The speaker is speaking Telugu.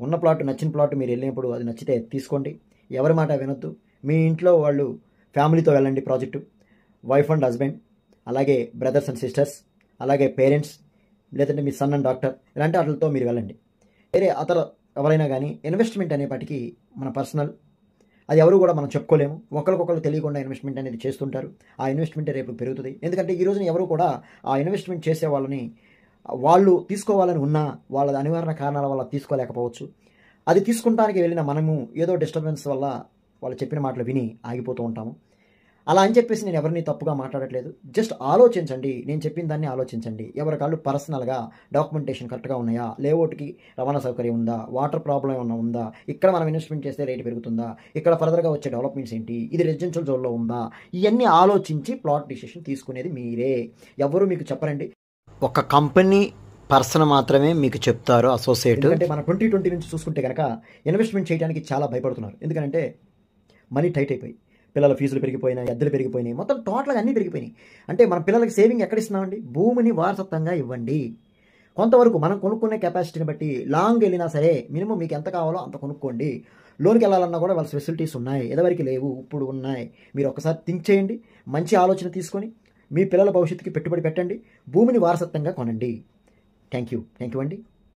ఉన్న ప్లాట్ నచ్చిన ప్లాట్ మీరు వెళ్ళినప్పుడు అది నచ్చితే తీసుకోండి. ఎవరి మాట వినొద్దు. మీ ఇంట్లో వాళ్ళు ఫ్యామిలీతో వెళ్ళండి ప్రాజెక్టు. వైఫ్ అండ్ హస్బెండ్, అలాగే బ్రదర్స్ అండ్ సిస్టర్స్, అలాగే పేరెంట్స్, లేదంటే మీ సన్ అండ్ డాక్టర్, ఇలాంటి వాటితో మీరు వెళ్ళండి. వేరే అతర ఎవరైనా కానీ ఇన్వెస్ట్మెంట్ అనేపాటికి మన పర్సనల్, అది ఎవరు కూడా మనం చెప్పుకోలేము. ఒకరికొకరు తెలియకుండా ఇన్వెస్ట్మెంట్ అనేది చేస్తుంటారు. ఆ ఇన్వెస్ట్మెంట్ రేపు పెరుగుతుంది. ఎందుకంటే ఈ రోజున ఎవరు కూడా ఆ ఇన్వెస్ట్మెంట్ చేసే వాళ్ళని వాళ్ళు తీసుకోవాలని ఉన్నా వాళ్ళ అనివార్య కారణాల వల్ల తీసుకోలేకపోవచ్చు. అది తీసుకుంటానికి వెళ్ళిన మనము ఏదో డిస్టర్బెన్స్ వల్ల వాళ్ళు చెప్పిన మాటలు విని ఆగిపోతూ ఉంటాము. అలా అని చెప్పేసి నేను ఎవరిని తప్పుగా మాట్లాడట్లేదు. జస్ట్ ఆలోచించండి, నేను చెప్పిన దాన్ని ఆలోచించండి. ఎవరి కాళ్ళు పర్సనల్గా డాక్యుమెంటేషన్ కరెక్ట్గా ఉన్నాయా, లేఅవుట్కి రవాణా సౌకర్యం ఉందా, వాటర్ ప్రాబ్లం ఏమన్నా ఉందా, ఇక్కడ మనం ఇన్వెస్ట్మెంట్ చేస్తే రేటు పెరుగుతుందా, ఇక్కడ ఫర్దర్గా వచ్చే డెవలప్మెంట్స్ ఏంటి, ఇది రెసిడెన్షియల్ జోన్లో ఉందా, ఇవన్నీ ఆలోచించి ప్లాట్ డిసిషన్ తీసుకునేది మీరే. ఎవరు మీకు చెప్పరండి. ఒక కంపెనీ పర్సన్ మాత్రమే మీకు చెప్తారు, అసోసియేట్. అంటే మన 2020 నుంచి చూసుకుంటే కనుక ఇన్వెస్ట్మెంట్ చేయడానికి చాలా భయపడుతున్నారు. ఎందుకంటే మనీ టైట్ అయిపోయి, పిల్లల ఫీజులు పెరిగిపోయినాయి, అద్దెలు పెరిగిపోయినాయి, మొత్తం టోటల్గా అన్నీ పెరిగిపోయినాయి. అంటే మన పిల్లలకి సేవింగ్ ఎక్కడ ఇస్తున్నామండి? భూమిని వారసత్వంగా ఇవ్వండి. కొంతవరకు మనం కొనుక్కునే కెపాసిటీని బట్టి లాంగ్ వెళ్ళినా సరే మినిమం మీకు ఎంత కావాలో అంత కొనుక్కోండి. లోన్కి వెళ్ళాలన్నా కూడా వాళ్ళ ఫెసిలిటీస్ ఉన్నాయి, ఎదవరికి లేవు, ఇప్పుడు ఉన్నాయి. మీరు ఒకసారి థింక్ చేయండి, మంచి ఆలోచన తీసుకొని మీ పిల్లల భవిష్యత్తుకి పెట్టుబడి పెట్టండి, భూమిని వారసత్వంగా కొనండి. థ్యాంక్ యూ అండి.